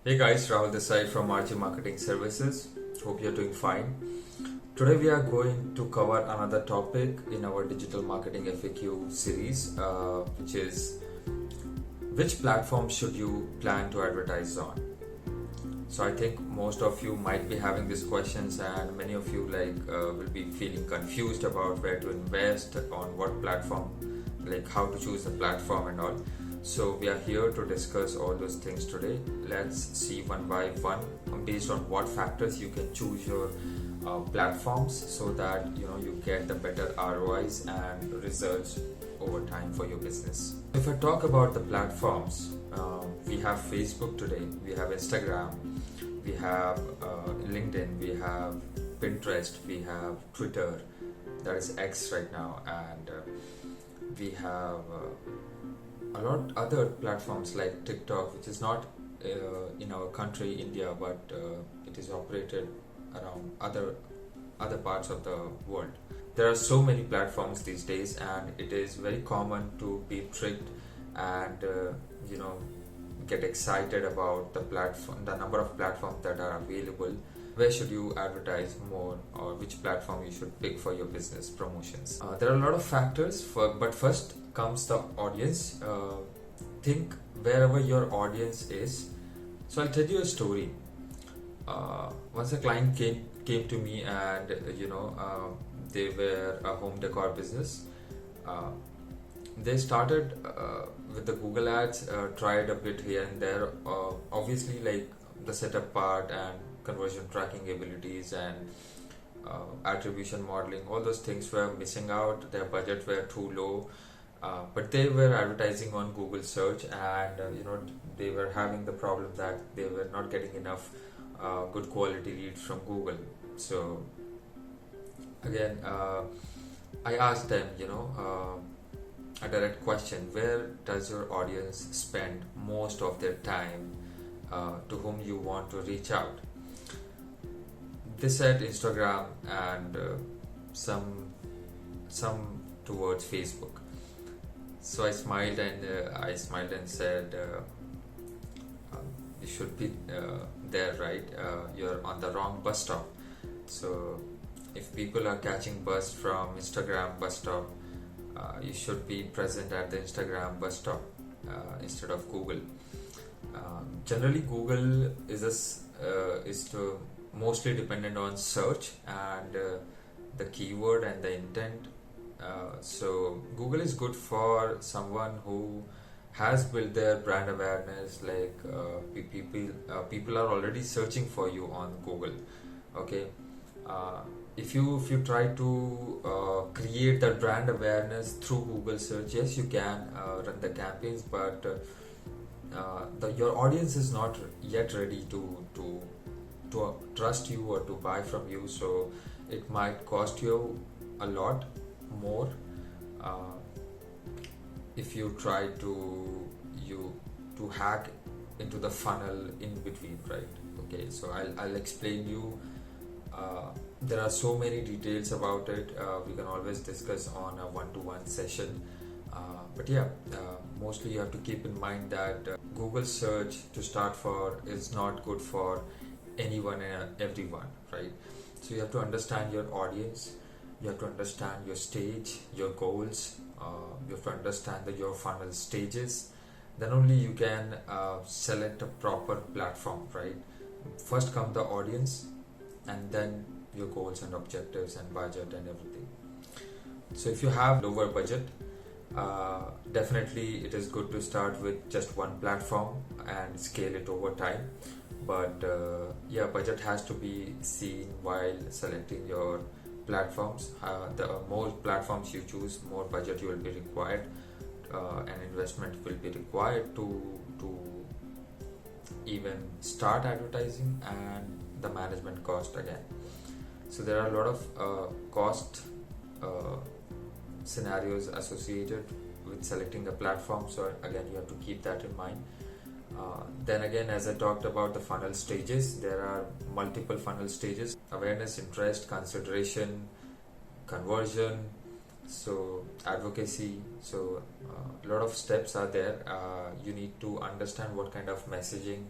Hey guys, Rahul this side from RG Marketing Services. Hope you're doing fine. Today we are going to cover another topic in our digital marketing FAQ series, which is which platform should you plan to advertise on? So I think most of you might be having these questions, and many of you will be feeling confused about where to invest, on what platform, like how to choose the platform and all. So we are here to discuss all those things today. Let's see one by one based on what factors you can choose your platforms so that you get the better ROIs and results over time for your business. If I talk about the platforms, we have Facebook today, we have Instagram, we have LinkedIn, we have Pinterest, we have Twitter, that is X right now, and we have a lot other platforms like TikTok, which is not in our country, India, but it is operated around other parts of the world. There are so many platforms these days, and it is very common to be tricked and get excited about the number of platforms that are available. Where should you advertise more, or which platform you should pick for your business promotions? There are a lot of factors, but first comes the audience. Think wherever your audience is. So I'll tell you a story. Once a client came to me, and they were a home decor business. They started with the Google ads, tried a bit here and there. Obviously, like the setup part and conversion tracking abilities and attribution modeling, all those things were missing out. Their budget were too low, but they were advertising on Google search, and they were having the problem that they were not getting enough good quality leads from Google. So again, I asked them, a direct question: where does your audience spend most of their time? To whom you want to reach out? They said Instagram and some towards Facebook. So I smiled and said, you should be there, right? You're on the wrong bus stop. So if people are catching bus from Instagram bus stop, you should be present at the Instagram bus stop instead of Google. Generally, Google is mostly dependent on search and the keyword and the intent. So Google is good for someone who has built their brand awareness. Like people are already searching for you on Google. Okay. If you try to create that brand awareness through Google search, yes, you can run the campaigns, but your audience is not yet ready to trust you or to buy from you. So it might cost you a lot more if you try to hack into the funnel in between, right? Okay, so I'll explain you. There are so many details about it. We can always discuss on a one-to-one session. But yeah, mostly you have to keep in mind that Google search to start for is not good for anyone and everyone, right? So you have to understand your audience. You have to understand your stage, your goals. You have to understand your funnel stages. Then only you can select a proper platform, right? First come the audience, and then your goals and objectives and budget and everything. So if you have lower budget, definitely it is good to start with just one platform and scale it over time. But budget has to be seen while selecting your platforms. The more platforms you choose, more budget you will be required, and investment will be required to even start advertising, and the management cost again. So there are a lot of cost scenarios associated with selecting a platform. So again, you have to keep that in mind. Then again, as I talked about the funnel stages, there are multiple funnel stages: awareness, interest, consideration, conversion, so advocacy. So a lot of steps are there. You need to understand what kind of messaging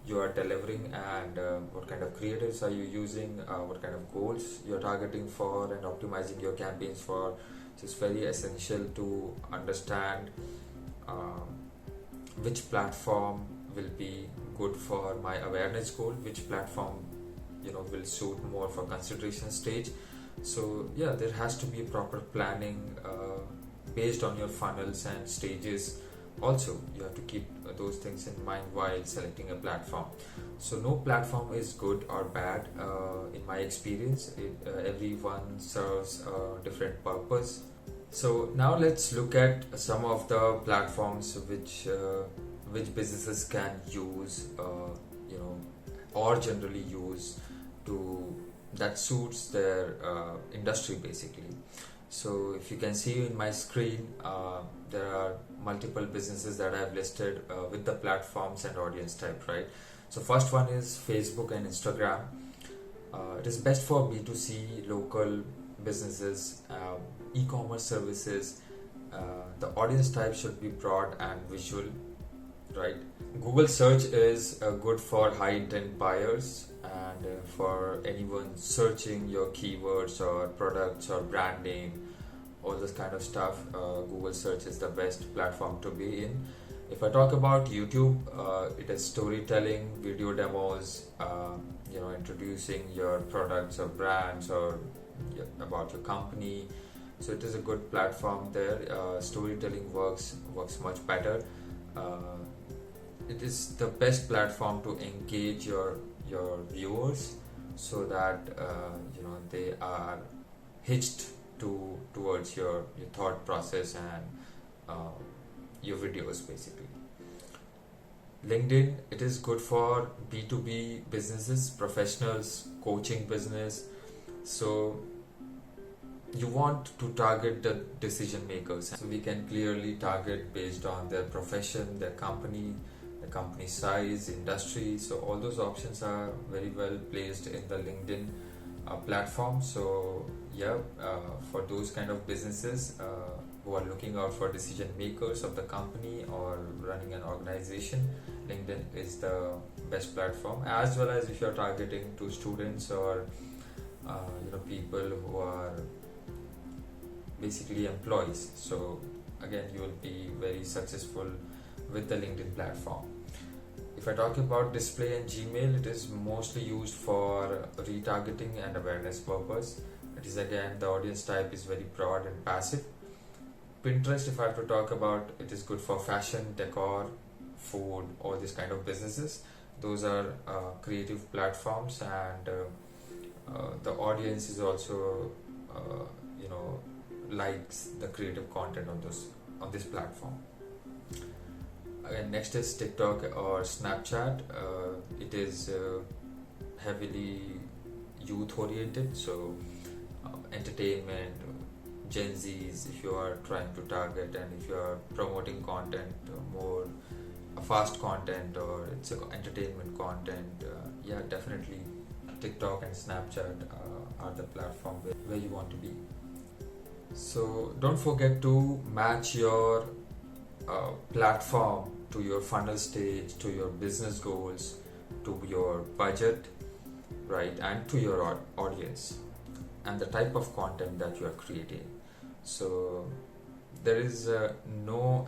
you are delivering, and what kind of creatives are you using, what kind of goals you're targeting for and optimizing your campaigns for. So it's very essential to understand um, which platform will be good for my awareness goal, which platform will suit more for consideration stage. So yeah, there has to be a proper planning based on your funnels and stages. Also, you have to keep those things in mind while selecting a platform. So no platform is good or bad. In my experience, everyone serves a different purpose. So now let's look at some of the platforms which businesses can use, or generally use to that suits their industry basically. So if you can see in my screen, there are multiple businesses that I've listed with the platforms and audience type, right? So first one is Facebook and Instagram. It is best for B2C local businesses, e-commerce services. The audience type should be broad and visual, right? Google search is good for high intent buyers, and for anyone searching your keywords or products or brand name, all this kind of stuff. Google search is the best platform to be in. If I talk about YouTube, it is storytelling, video demos, introducing your products or brands or about your company. So it is a good platform there. Storytelling works much better. It is the best platform to engage your viewers, so that they are hitched towards your thought process and your videos basically. LinkedIn, it is good for B2B businesses, professionals, coaching business. So you want to target the decision makers, so we can clearly target based on their profession, their company, the company size, industry. So all those options are very well placed in the LinkedIn platform. So yeah, for those kind of businesses who are looking out for decision makers of the company or running an organization, LinkedIn is the best platform. As well as if you're targeting to students or people who are basically employees, so again you will be very successful with the LinkedIn platform. If I talk about display and Gmail, it is mostly used for retargeting and awareness purpose. It is again, the audience type is very broad and passive. Pinterest, if I have to talk about, it is good for fashion, decor, food, all these kind of businesses. Those are creative platforms, and the audience is also likes the creative content on this platform. Again, next is TikTok or Snapchat. It is heavily youth oriented, so entertainment, Gen Zs, if you are trying to target, and if you are promoting content, more fast content, or it's entertainment content, yeah, definitely TikTok and Snapchat are the platform where you want to be. So don't forget to match your platform to your funnel stage, to your business goals, to your budget, right, and to your audience and the type of content that you are creating. So there is no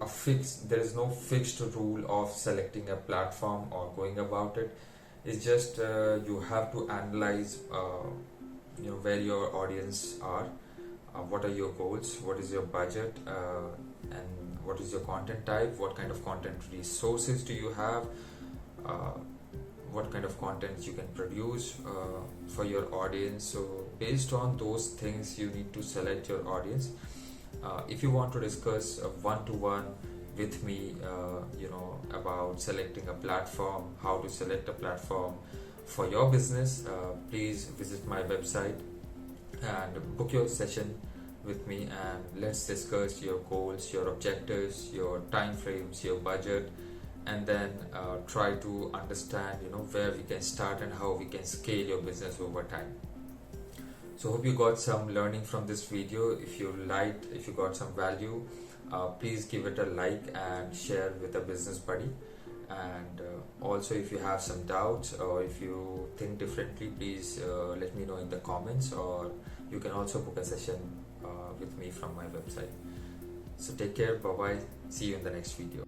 fixed rule of selecting a platform or going about it. It's just you have to analyze where your audience are, what are your goals, what is your budget, and what is your content type, what kind of content resources do you have, what kind of content you can produce for your audience. So based on those things, you need to select your audience. If you want to discuss one-to-one with me, about selecting a platform, how to select a platform for your business, please visit my website and book your session with me, and let's discuss your goals, your objectives, your time frames, your budget, and then try to understand where we can start and how we can scale your business over time. So hope you got some learning from this video. If you got some value, please give it a like and share with a business buddy. And also, if you have some doubts or if you think differently, please let me know in the comments, or you can also book a session with me from my website. So take care, bye bye, see you in the next video.